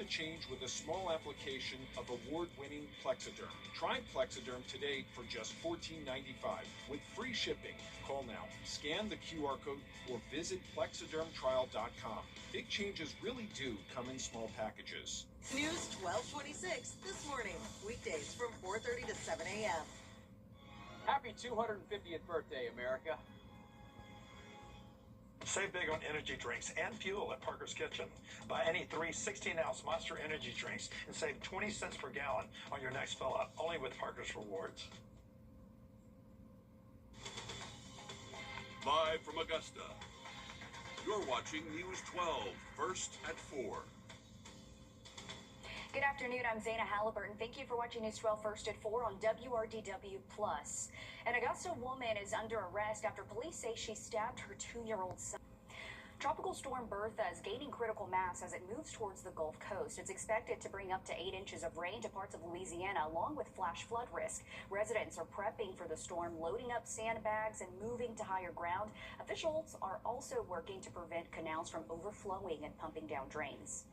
change with a small application of award-winning Plexiderm. Try Plexiderm today for just $14.95 with free shipping. Call now, scan the QR code, or visit plexidermtrial.com. Big changes really do come in small packages. News 1226 this morning, weekdays from 4:30 to 7 a.m. Happy 250th birthday, America. Save big on energy drinks and fuel at Parker's Kitchen. Buy any 3 16-ounce Monster energy drinks and save 20 cents per gallon on your next fill-up, only with Parker's Rewards. Live from Augusta, you're watching News 12, first at 4. Good afternoon, I'm Zaina Halliburton. Thank you for watching News 12 First at 4 on WRDW+. An Augusta woman is under arrest after police say she stabbed her 2-year-old son. Tropical storm Bertha is gaining critical mass as it moves towards the Gulf Coast. It's expected to bring up to 8 inches of rain to parts of Louisiana, along with flash flood risk. Residents are prepping for the storm, loading up sandbags and moving to higher ground. Officials are also working to prevent canals from overflowing and pumping down drains.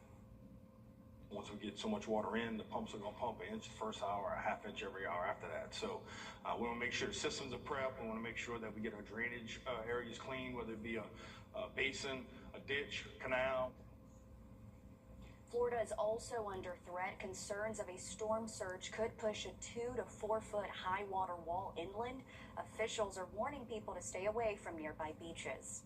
Once we get so much water in, the pumps are going to pump an inch the first hour, a half inch every hour after that. So we want to make sure the systems are prepped. We want to make sure that we get our drainage areas clean, whether it be a basin, a ditch, canal. Florida is also under threat. Concerns of a storm surge could push a 2 to 4 foot high water wall inland. Officials are warning people to stay away from nearby beaches.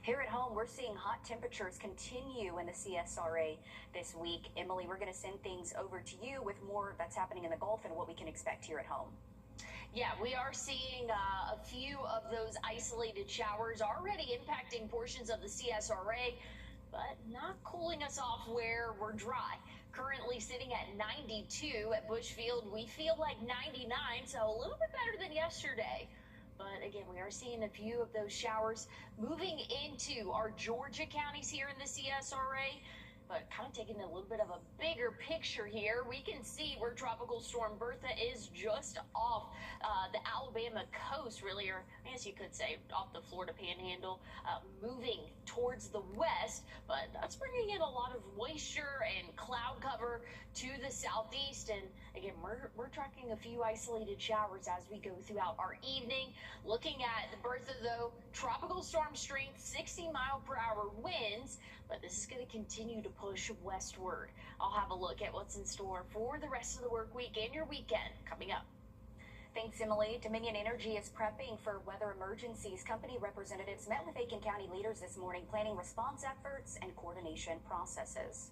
Here at home, we're seeing hot temperatures continue in the CSRA this week. Emily, we're going to send things over to you with more that's happening in the Gulf and what we can expect here at home. Yeah, we are seeing a few of those isolated showers already impacting portions of the CSRA, but not cooling us off where we're dry. Currently sitting at 92 at Bushfield. We feel like 99, so a little bit better than yesterday. But again, we are seeing a few of those showers moving into our Georgia counties here in the CSRA. But kind of taking a little bit of a bigger picture here, we can see where Tropical Storm Bertha is just off the Alabama coast, really, or I guess you could say off the Florida Panhandle, moving towards the west. But that's bringing in a lot of moisture and cloud cover to the southeast. And again, we're tracking a few isolated showers as we go throughout our evening. Looking at the Bertha, though, tropical storm strength, 60-mile-per-hour winds, but this is going to continue to push westward. I'll have a look at what's in store for the rest of the work week and your weekend coming up. Thanks, Emily. Dominion Energy is prepping for weather emergencies. Company representatives met with Aiken County leaders this morning, planning response efforts and coordination processes.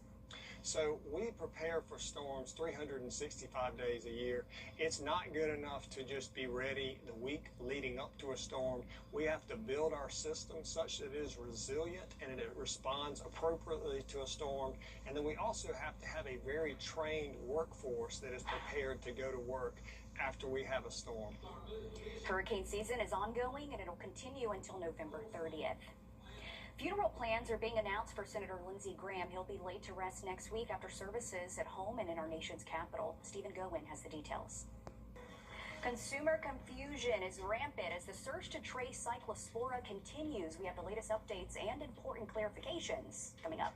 So we prepare for storms 365 days a year. It's not good enough to just be ready the week leading up to a storm. We have to build our system such that it is resilient and it responds appropriately to a storm. And then we also have to have a very trained workforce that is prepared to go to work after we have a storm. Hurricane season is ongoing and it'll continue until November 30th. Funeral plans are being announced for Senator Lindsey Graham. He'll be laid to rest next week after services at home and in our nation's capital. Stephen Gowen has the details. Consumer confusion is rampant as the search to trace Cyclospora continues. We have the latest updates and important clarifications coming up.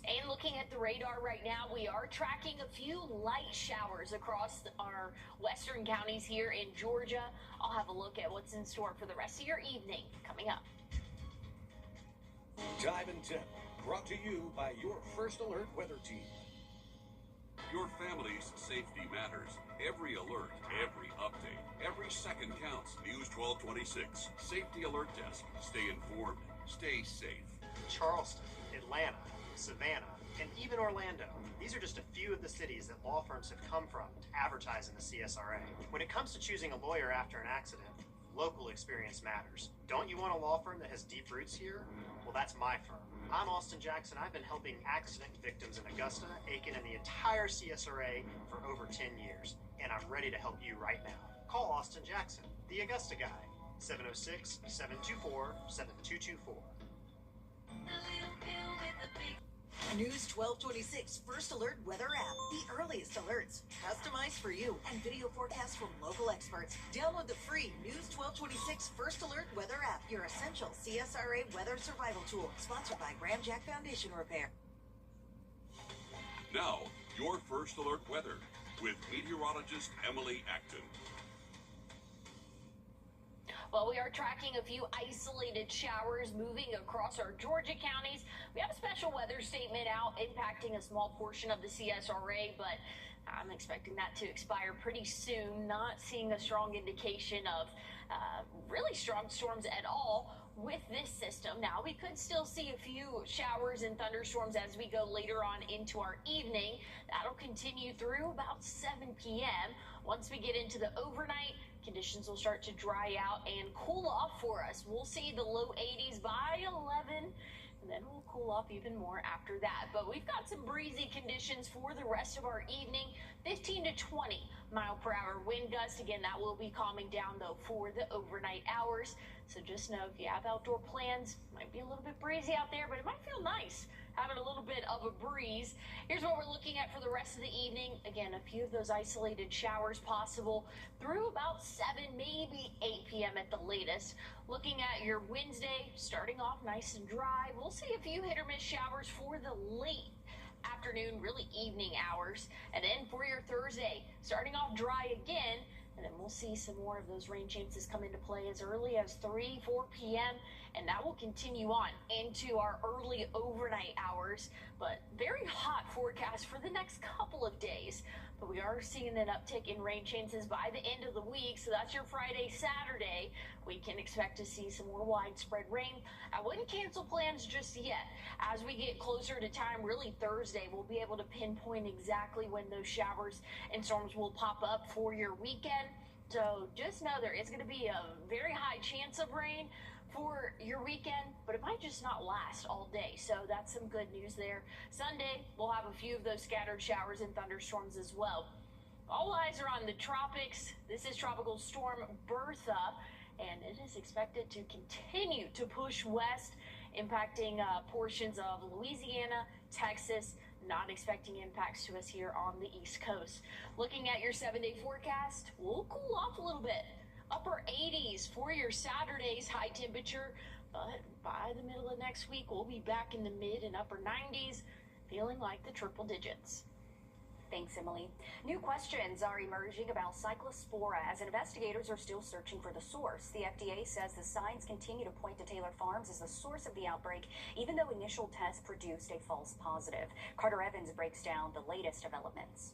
And looking at the radar right now, we are tracking a few light showers across our western counties here in Georgia. I'll have a look at what's in store for the rest of your evening coming up. Dive and Tip, brought to you by your First Alert weather team. Your family's safety matters. Every alert, every update, every second counts. News 1226. Safety Alert Desk. Stay informed. Stay safe. Charleston, Atlanta, Savannah, and even Orlando. These are just a few of the cities that law firms have come from to advertise in the CSRA. When it comes to choosing a lawyer after an accident, local experience matters. Don't you want a law firm that has deep roots here? Well, that's my firm. I'm Austin Jackson. I've been helping accident victims in Augusta, Aiken, and the entire CSRA for over 10 years, and I'm ready to help you right now. Call Austin Jackson, the Augusta guy, 706-724-7224. News 1226 First Alert Weather app. The earliest alerts, customized for you, and video forecasts from local experts. Download the free News 1226 First Alert Weather app, your essential CSRA weather survival tool. Sponsored by Graham Jack Foundation Repair. Now, your First Alert weather with meteorologist Emily Acton. Well, we are tracking a few isolated showers moving across our Georgia counties. We have a special weather statement out impacting a small portion of the CSRA, but I'm expecting that to expire pretty soon. Not seeing a strong indication of really strong storms at all with this system. Now, we could still see a few showers and thunderstorms as we go later on into our evening. That'll continue through about 7 p.m. Once we get into the overnight, conditions will start to dry out and cool off for us. We'll see the low 80s by 11, and then we'll cool off even more after that. But we've got some breezy conditions for the rest of our evening. 15 to 20 mile per hour wind gust. Again, that will be calming down though for the overnight hours. So just know if you have outdoor plans, might be a little bit breezy out there, but it might feel nice having a little bit of a breeze. Here's what we're looking at for the rest of the evening. Again, a few of those isolated showers possible through about 7, maybe 8 p.m. at the latest. Looking at your Wednesday, starting off nice and dry. We'll see a few hit or miss showers for the late afternoon, really evening hours. And then for your Thursday, starting off dry again. And then we'll see some more of those rain chances come into play as early as 3, 4 p.m. And that will continue on into our early overnight hours. But very hot forecast for the next couple of days. But we are seeing an uptick in rain chances by the end of the week. So that's your Friday, Saturday. We can expect to see some more widespread rain. I wouldn't cancel plans just yet. As we get closer to time, really Thursday, we'll be able to pinpoint exactly when those showers and storms will pop up for your weekend. So just know there is going to be a very high chance of rain for your weekend, but it might just not last all day. So that's some good news there. Sunday, we'll have a few of those scattered showers and thunderstorms as well. All eyes are on the tropics. This is Tropical Storm Bertha, and it is expected to continue to push west, impacting portions of Louisiana, Texas. Not expecting impacts to us here on the East Coast. Looking at your 7-day forecast, we'll cool off a little bit. Upper 80s for your Saturday's high temperature, but by the middle of next week, we'll be back in the mid and upper 90s, feeling like the triple digits. Thanks, Emily. New questions are emerging about cyclospora as investigators are still searching for the source. The FDA says the signs continue to point to Taylor Farms as the source of the outbreak, even though initial tests produced a false positive. Carter Evans breaks down the latest developments.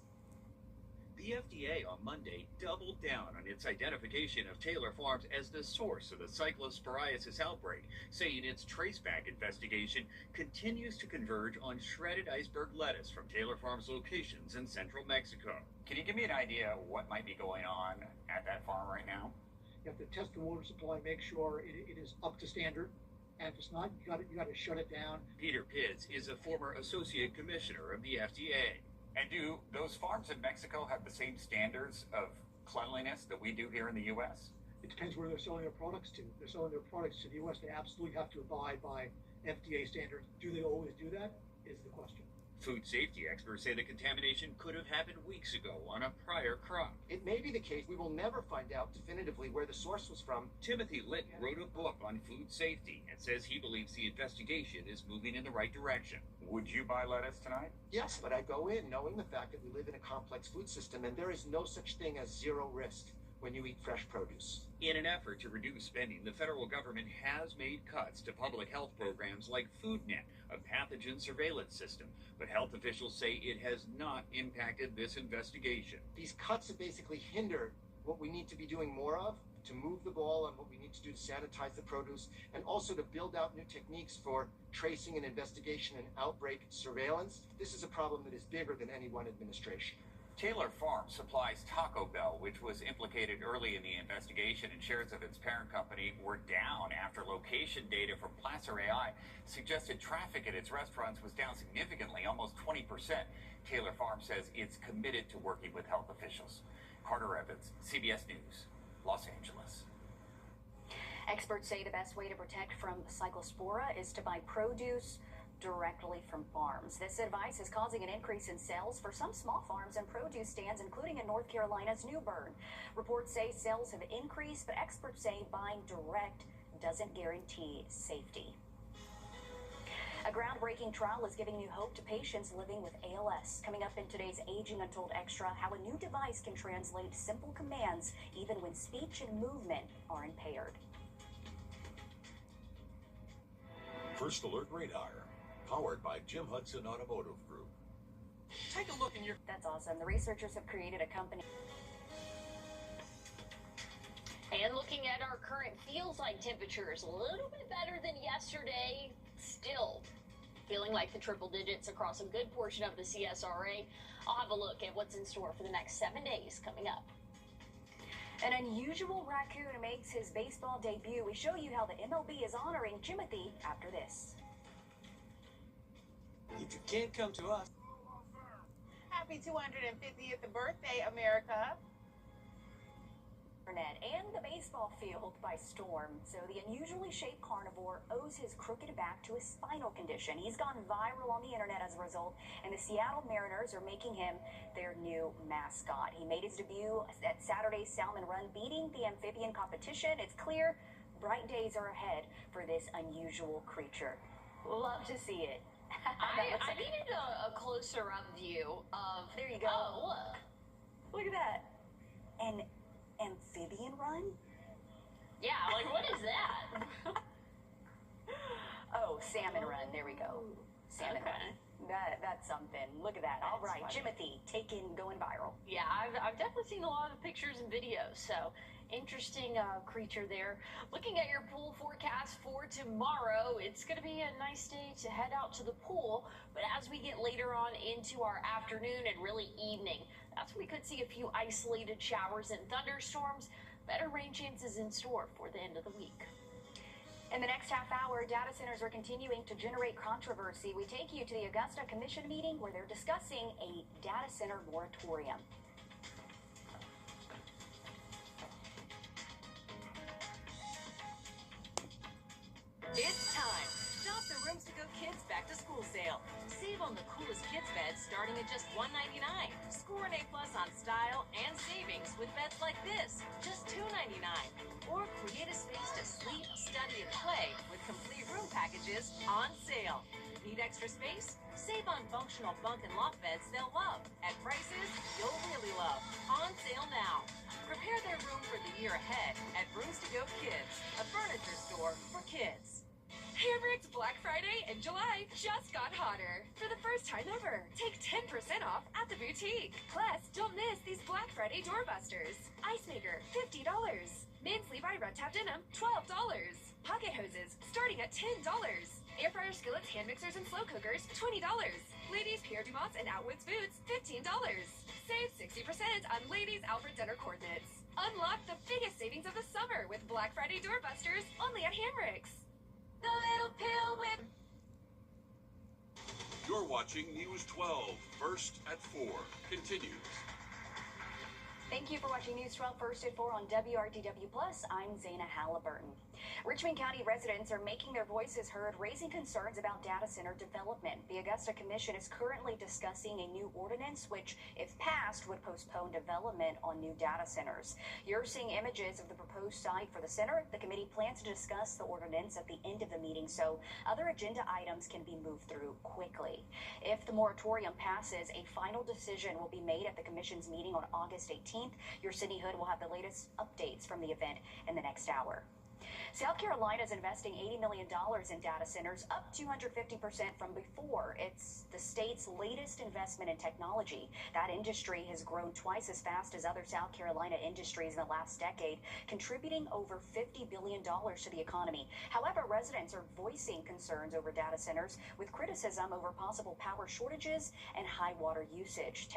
The FDA on Monday doubled down on its identification of Taylor Farms as the source of the cyclosporiasis outbreak, saying its traceback investigation continues to converge on shredded iceberg lettuce from Taylor Farms locations in central Mexico. Can you give me an idea of what might be going on at that farm right now? You have to test the water supply, make sure it is up to standard. And if it's not, you got to shut it down. Peter Pitts is a former associate commissioner of the FDA. And do those farms in Mexico have the same standards of cleanliness that we do here in the U.S.? It depends where they're selling their products to. If they're selling their products to the U.S., they absolutely have to abide by FDA standards. Do they always do that, is the question. Food safety experts say the contamination could have happened weeks ago on a prior crop. It may be the case we will never find out definitively where the source was from. Timothy Litton wrote a book on food safety and says he believes the investigation is moving in the right direction. Would you buy lettuce tonight? Yes, but I go in knowing the fact that we live in a complex food system and there is no such thing as zero risk when you eat fresh produce. In an effort to reduce spending, the federal government has made cuts to public health programs like FoodNet, a pathogen surveillance system. But health officials say it has not impacted this investigation. These cuts have basically hindered what we need to be doing more of, to move the ball on what we need to do to sanitize the produce, and also to build out new techniques for tracing and investigation and outbreak surveillance. This is a problem that is bigger than any one administration. Taylor Farms supplies Taco Bell, which was implicated early in the investigation, and shares of its parent company were down after location data from Placer AI suggested traffic at its restaurants was down significantly, almost 20%. Taylor Farms says it's committed to working with health officials. Carter Evans, CBS News, Los Angeles. Experts say the best way to protect from cyclospora is to buy produce directly from farms. This advice is causing an increase in sales for some small farms and produce stands, including in North Carolina's New Bern. Reports say sales have increased, but experts say buying direct doesn't guarantee safety. A groundbreaking trial is giving new hope to patients living with ALS. Coming up in today's Aging Untold Extra, how a new device can translate simple commands even when speech and movement are impaired. First Alert Radar, powered by Jim Hudson Automotive Group. Take a look in your... That's awesome. The researchers have created a company. And looking at our current feels like temperatures, a little bit better than yesterday. Still feeling like the triple digits across a good portion of the CSRA. I'll have a look at what's in store for the next 7 days coming up. An unusual raccoon makes his baseball debut. We show you how the MLB is honoring Jimothy after this. If you can't come to us... Happy 250th birthday, America. And the baseball field by storm. So the unusually shaped carnivore owes his crooked back to his spinal condition. He's gone viral on the internet as a result, and the Seattle Mariners are making him their new mascot. He made his debut at Saturday's Salmon Run, beating the amphibian competition. It's clear bright days are ahead for this unusual creature. Love to see it. I needed a closer up view of... There you go. Oh, look. Look at that. An amphibian run? Yeah, like what is that? Oh, salmon run. There we go. Salmon Okay. run. That's something. Look at that. All right, Jimothy, going viral. Yeah, I've definitely seen a lot of pictures and videos, so interesting creature there. Looking at your pool forecast for tomorrow, it's going to be a nice day to head out to the pool, but as we get later on into our afternoon and really evening, that's when we could see a few isolated showers and thunderstorms. Better rain chances in store for the end of the week. In the next half hour, data centers are continuing to generate controversy. We take you to the Augusta Commission meeting where they're discussing a data center moratorium. It's time. Shop the Rooms to Go Kids Back to School sale. Save on the coolest kids beds starting at just $199. Score an A+ on style and savings with beds like this, just $299. Or create a space to sleep, study, and play with complete room packages on sale. Need extra space? Save on functional bunk and loft beds they'll love at prices you'll really love. On sale now. Prepare their room for the year ahead at Rooms to Go Kids, a furniture store for kids. Hamrick's Black Friday in July just got hotter. For the first time ever, take 10% off at the boutique. Plus, don't miss these Black Friday doorbusters. Ice maker, $50. Men's Levi Red Tap Denim, $12. Pocket hoses, starting at $10. Air fryer skillets, hand mixers, and slow cookers, $20. Ladies Pierre Dumont's and Outwoods boots, $15. Save 60% on ladies Alfred Dinner coordinates. Unlock the biggest savings of the summer with Black Friday doorbusters only at Hamrick's. The little pill whip. You're watching News 12, first at 4. Continues. Thank you for watching News 12 First at 4 on WRDW+. I'm Zaina Halliburton. Richmond County residents are making their voices heard, raising concerns about data center development. The Augusta Commission is currently discussing a new ordinance which, if passed, would postpone development on new data centers. You're seeing images of the proposed site for the center. The committee plans to discuss the ordinance at the end of the meeting, so other agenda items can be moved through quickly. If the moratorium passes, a final decision will be made at the Commission's meeting on August 18th. Your City Hood will have the latest updates from the event in the next hour. South Carolina is investing $80 million in data centers, up 250% from before. It's the state's latest investment in technology. That industry has grown twice as fast as other South Carolina industries in the last decade, contributing over $50 billion to the economy. However, residents are voicing concerns over data centers with criticism over possible power shortages and high water usage.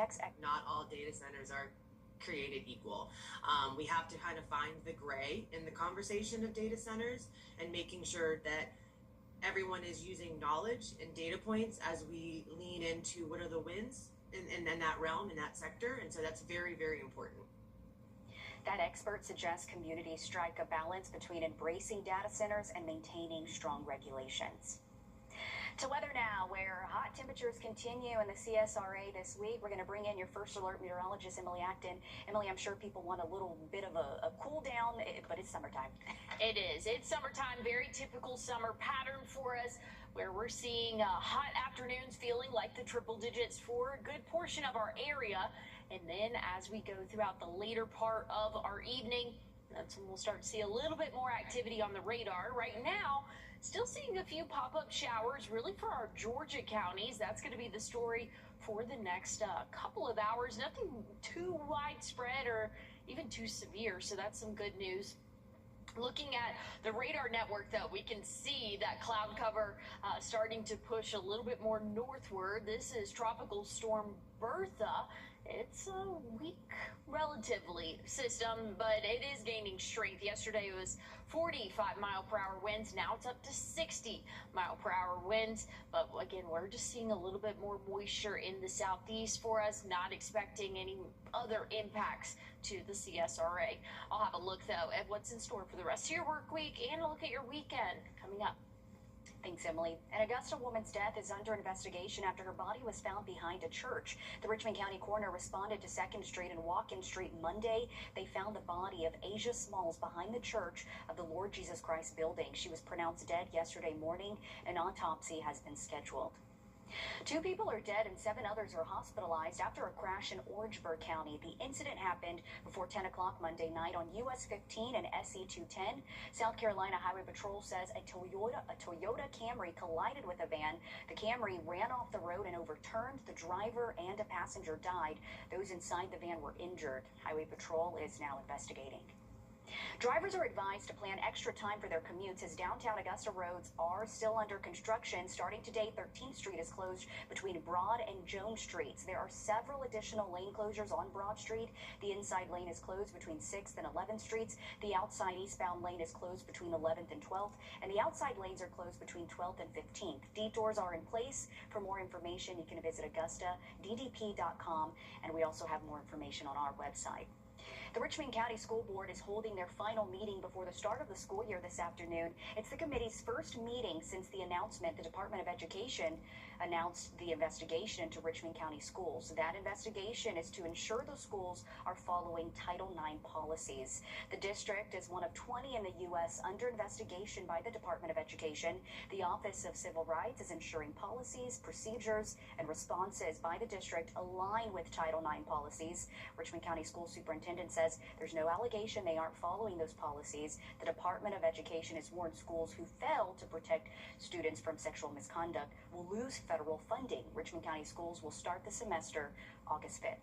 Not all data centers are created equal. We have to kind of find the gray in the conversation of data centers and making sure that everyone is using knowledge and data points as we lean into what are the wins in that realm, in that sector. And so that's very, very important. That expert suggests communities strike a balance between embracing data centers and maintaining strong regulations. To weather now, where hot temperatures continue in the CSRA this week. We're going to bring in your First Alert meteorologist, Emily Acton. Emily, I'm sure people want a little bit of a cool down, but it's summertime. It is. It's summertime, very typical summer pattern for us. where we're seeing hot afternoons feeling like the triple digits for a good portion of our area. And then as we go throughout the later part of our evening, that's when we'll start to see a little bit more activity on the radar. Right now, still seeing a few pop-up showers really for our Georgia counties. That's going to be the story for the next couple of hours. Nothing too widespread or even too severe, so that's some good news. Looking at the radar network, though, we can see that cloud cover starting to push a little bit more northward. This is Tropical Storm Bertha. It's a weak, relatively, system, but it is gaining strength. Yesterday it was 45-mile-per-hour winds. Now it's up to 60-mile-per-hour winds. But again, we're just seeing a little bit more moisture in the southeast for us, not expecting any other impacts to the CSRA. I'll have a look, though, at what's in store for the rest of your work week and a look at your weekend coming up. Thanks, Emily. An Augusta woman's death is under investigation after her body was found behind a church. The Richmond County coroner responded to 2nd Street and Watkins Street Monday. They found the body of Asia Smalls behind the Church of the Lord Jesus Christ building. She was pronounced dead yesterday morning. An autopsy has been scheduled. 2 people are dead and 7 others are hospitalized after a crash in Orangeburg County. The incident happened before 10 o'clock Monday night on US 15 and SE 210. South Carolina Highway Patrol says a Toyota Camry collided with a van. The Camry ran off the road and overturned. The driver and a passenger died. Those inside the van were injured. Highway Patrol is now investigating. Drivers are advised to plan extra time for their commutes as downtown Augusta roads are still under construction. Starting today, 13th Street is closed between Broad and Jones Streets. There are several additional lane closures on Broad Street. The inside lane is closed between 6th and 11th Streets. The outside eastbound lane is closed between 11th and 12th. And the outside lanes are closed between 12th and 15th. Detours are in place. For more information, you can visit AugustaDDP.com. And we also have more information on our website. The Richmond County School Board is holding their final meeting before the start of the school year this afternoon. It's the committee's first meeting since the announcement the Department of Education announced the investigation into Richmond County schools. That investigation is to ensure the schools are following Title IX policies. The district is one of 20 in the U.S. under investigation by the Department of Education. The Office of Civil Rights is ensuring policies, procedures, and responses by the district align with Title IX policies. Richmond County School Superintendent says there's no allegation they aren't following those policies. The Department of Education has warned schools who fail to protect students from sexual misconduct will lose federal funding. Richmond County schools will start the semester August 5th.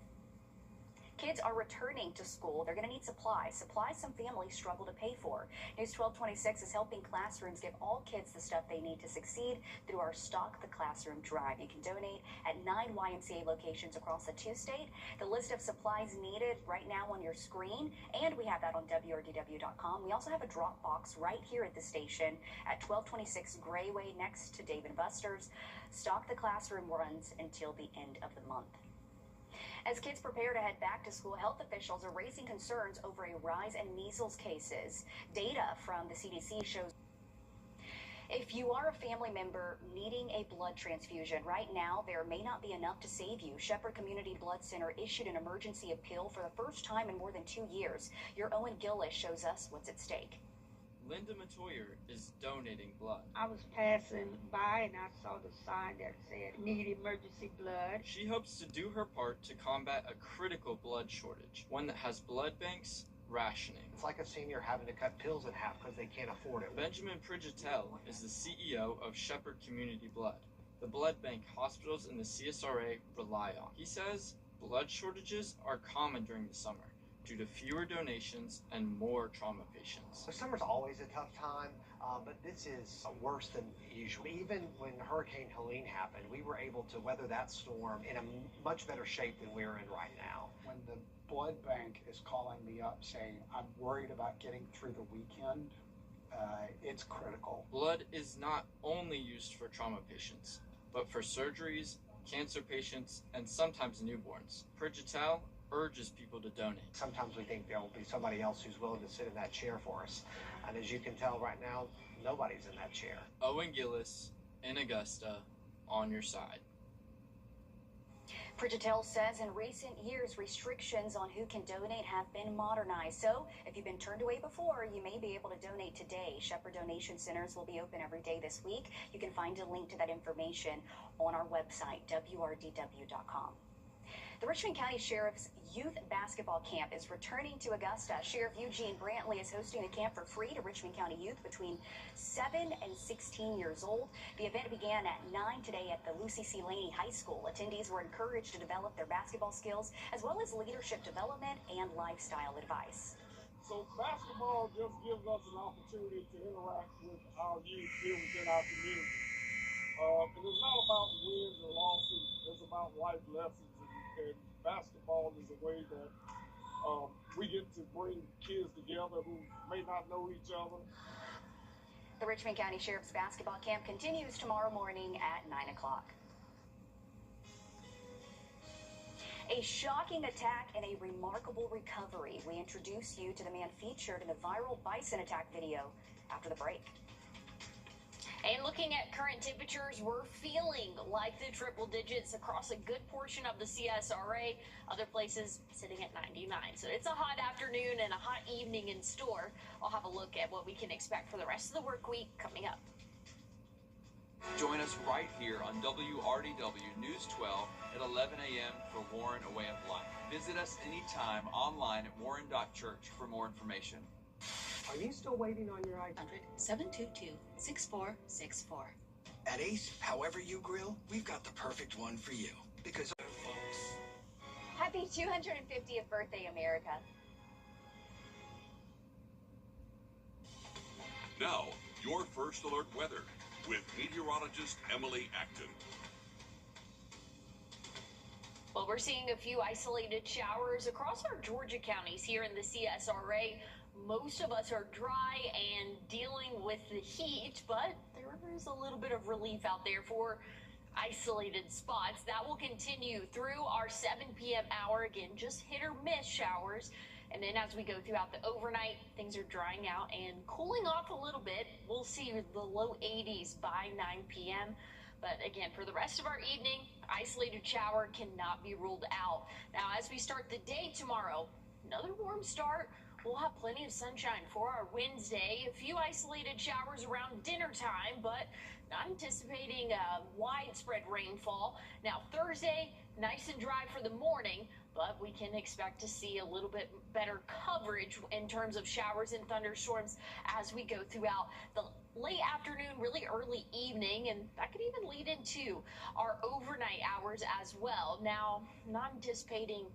Kids are returning to school. They're going to need supplies some families struggle to pay for. News 1226 is helping classrooms give all kids the stuff they need to succeed through our Stock the Classroom drive. You can donate at 9 YMCA locations across the 2-state. The list of supplies needed right now on your screen, and we have that on WRDW.com. We also have a drop box right here at the station at 1226 Grayway next to Dave & Buster's. Stock the Classroom runs until the end of the month. As kids prepare to head back to school, health officials are raising concerns over a rise in measles cases. Data from the CDC shows if you are a family member needing a blood transfusion, right now there may not be enough to save you. Shepherd Community Blood Center issued an emergency appeal for the first time in more than 2 years. Your Owen Gillis shows us what's at stake. Linda Matoyer is donating blood. I was passing by and I saw the sign that said need emergency blood. She hopes to do her part to combat a critical blood shortage, one that has blood banks rationing. It's like a senior having to cut pills in half because they can't afford it. Benjamin Pridgetel is the CEO of Shepherd Community Blood, the blood bank hospitals in the CSRA rely on. He says blood shortages are common during the summer due to fewer donations and more trauma patients. The summer's always a tough time, but this is worse than usual. Even when Hurricane Helene happened, we were able to weather that storm in a much better shape than we're in right now. When the blood bank is calling me up saying, I'm worried about getting through the weekend, it's critical. Blood is not only used for trauma patients, but for surgeries, cancer patients, and sometimes newborns. Pridgetel urges people to donate. Sometimes we think there will be somebody else who's willing to sit in that chair for us. And as you can tell right now, nobody's in that chair. Owen Gillis in Augusta, on your side. Frigidaire says in recent years, restrictions on who can donate have been modernized. So if you've been turned away before, you may be able to donate today. Shepherd Donation Centers will be open every day this week. You can find a link to that information on our website, wrdw.com. The Richmond County Sheriff's Youth Basketball Camp is returning to Augusta. Sheriff Eugene Brantley is hosting the camp for free to Richmond County youth between 7 and 16 years old. The event began at 9 today at the Lucy C. Laney High School. Attendees were encouraged to develop their basketball skills as well as leadership development and lifestyle advice. So basketball just gives us an opportunity to interact with our youth here within our community. And it's not about wins or losses, it's about life lessons. And basketball is a way that we get to bring kids together who may not know each other. The Richmond County Sheriff's Basketball Camp continues tomorrow morning at 9 o'clock. A shocking attack and a remarkable recovery. We introduce you to the man featured in the viral bison attack video after the break. And looking at current temperatures, we're feeling like the triple digits across a good portion of the CSRA. Other places sitting at 99. So it's a hot afternoon and a hot evening in store. I'll have a look at what we can expect for the rest of the work week coming up. Join us right here on WRDW News 12 at 11 a.m. for Warren A Way of Life. Visit us anytime online at warren.church for more information. Are you still waiting on your ID? 722-6464. At Ace, however you grill, we've got the perfect one for you. Because, folks. Happy 250th birthday, America. Now, your First Alert weather with meteorologist Emily Acton. Well, we're seeing a few isolated showers across our Georgia counties here in the CSRA. Most of us are dry and dealing with the heat, but there is a little bit of relief out there for isolated spots. That will continue through our 7 p.m. hour. Again, just hit or miss showers. And then as we go throughout the overnight, things are drying out and cooling off a little bit. We'll see the low 80s by 9 p.m. But again, for the rest of our evening, isolated shower cannot be ruled out. Now, as we start the day tomorrow, another warm start. We'll have plenty of sunshine for our Wednesday. A few isolated showers around dinner time, but not anticipating widespread rainfall. Now, Thursday, nice and dry for the morning, but we can expect to see a little bit better coverage in terms of showers and thunderstorms as we go throughout the late afternoon, really early evening, and that could even lead into our overnight hours as well. Now, not anticipating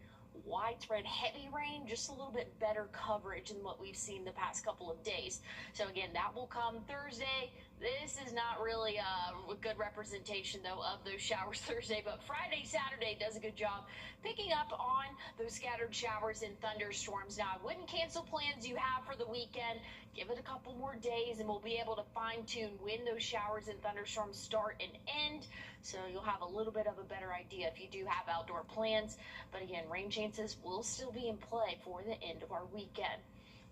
widespread heavy rain, just a little bit better coverage than what we've seen the past couple of days. So again, that will come Thursday. This is not really a good representation, though, of those showers Thursday, but Friday, Saturday does a good job picking up on those scattered showers and thunderstorms. Now, I wouldn't cancel plans you have for the weekend. Give it a couple more days, and we'll be able to fine-tune when those showers and thunderstorms start and end, so you'll have a little bit of a better idea if you do have outdoor plans. But again, rain chances will still be in play for the end of our weekend.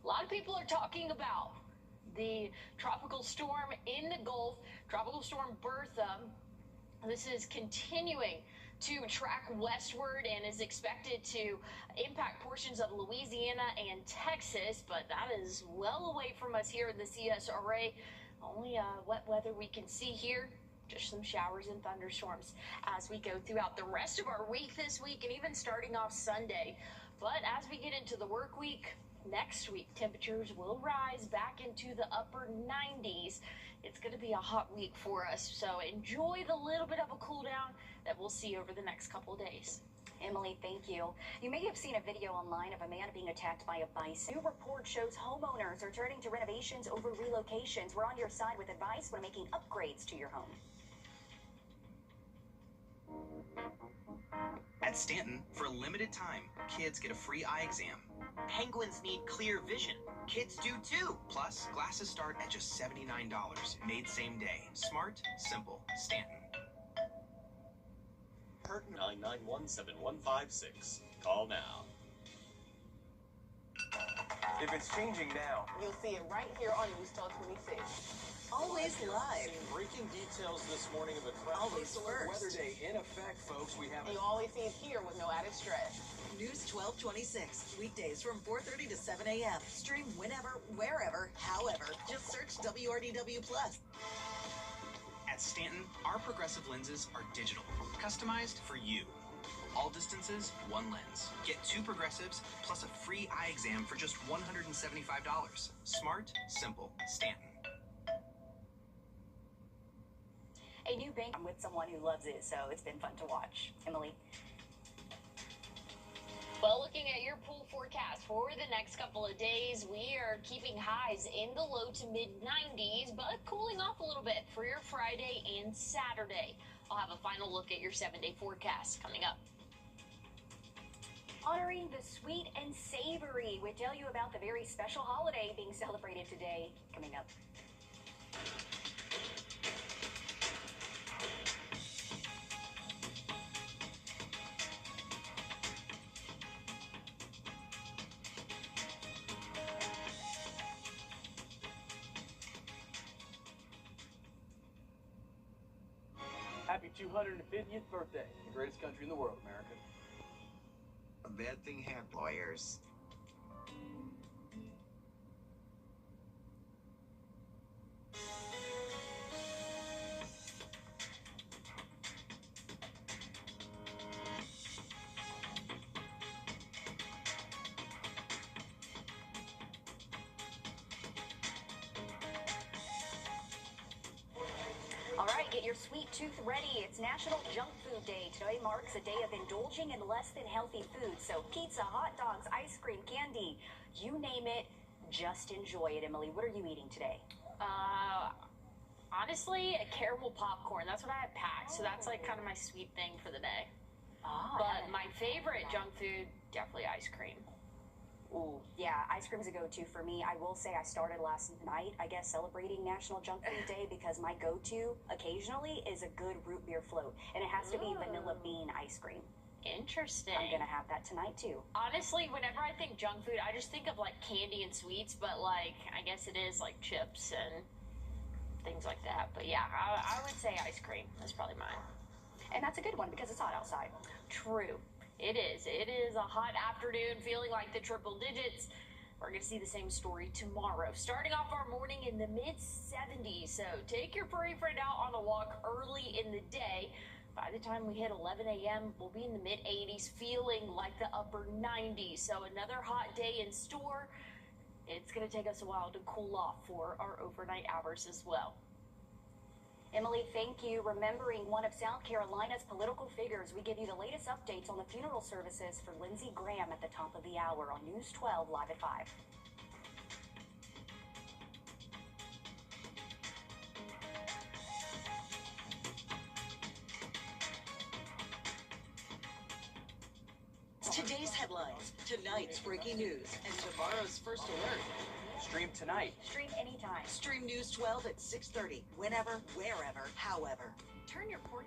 A lot of people are talking about the tropical storm in the Gulf, Tropical Storm Bertha. This is continuing to track westward and is expected to impact portions of Louisiana and Texas, but that is well away from us here in the CSRA. Only wet weather we can see here, just some showers and thunderstorms as we go throughout the rest of our week this week and even starting off Sunday. But as we get into the work week, next week, temperatures will rise back into the upper 90s. It's going to be a hot week for us, so enjoy the little bit of a cool down that we'll see over the next couple of days. Emily, thank you. You may have seen a video online of a man being attacked by a bison. New report shows homeowners are turning to renovations over relocations. We're on your side with advice when making upgrades to your home. At Stanton, for a limited time, kids get a free eye exam. Penguins need clear vision. Kids do too. Plus, glasses start at just $79. Made same day. Smart, simple. Stanton. Hurt 991-7156. Call now. If it's changing now, You'll see it right here on News 1226. Always live. Breaking details this morning of a Always first. weather day in effect, folks. We have You always see it here with no added stress. News 1226, weekdays from 4:30 to 7 a.m. Stream whenever, wherever, however. Just search WRDW+. At Stanton, our progressive lenses are digital, customized for you. All distances, one lens. Get 2 progressives plus a free eye exam for just $175. Smart, simple, Stanton. A new bank. I'm with someone who loves it, so it's been fun to watch. Emily. Well, looking at your pool forecast for the next couple of days, we are keeping highs in the low to mid 90s, but cooling off a little bit for your Friday and Saturday. I'll have a final look at your 7-day forecast coming up. Honoring the sweet and savory, we tell you about the very special holiday being celebrated today. Coming up. Happy 250th birthday, the greatest country in the world, America. A bad thing happened. Lawyers. All right, get your sweet tooth ready. It's National Junk Food Day. Today marks a day of indulging in less than healthy food. So pizza, hot dogs, ice cream, candy, you name it, just enjoy it. Emily, what are you eating today? Honestly, a caramel popcorn. That's what I have packed. So that's like kind of my sweet thing for the day. But my favorite junk food, definitely ice cream. Ooh, yeah, ice cream's a go-to for me. I will say I started last night, I guess, celebrating National Junk Food Day because my go-to occasionally is a good root beer float. And it has to be vanilla bean ice cream. Interesting. I'm gonna have that tonight too. Honestly, whenever I think junk food, I just think of like candy and sweets, but like, I guess it is like chips and things like that. But yeah, I would say ice cream. That's probably mine. And that's a good one because it's hot outside. True. It is. It is a hot afternoon, feeling like the triple digits. We're going to see the same story tomorrow. Starting off our morning in the mid-70s. So take your furry friend out on a walk early in the day. By the time we hit 11 a.m., we'll be in the mid-80s, feeling like the upper 90s. So another hot day in store. It's going to take us a while to cool off for our overnight hours as well. Emily, thank you. Remembering one of South Carolina's political figures, we give you the latest updates on the funeral services for Lindsey Graham at the top of the hour on News 12 Live at 5. Today's headlines, tonight's breaking news, and tomorrow's first alert. Stream tonight. Stream anytime. Stream News 12 at 6:30, whenever, wherever, however. Turn your porch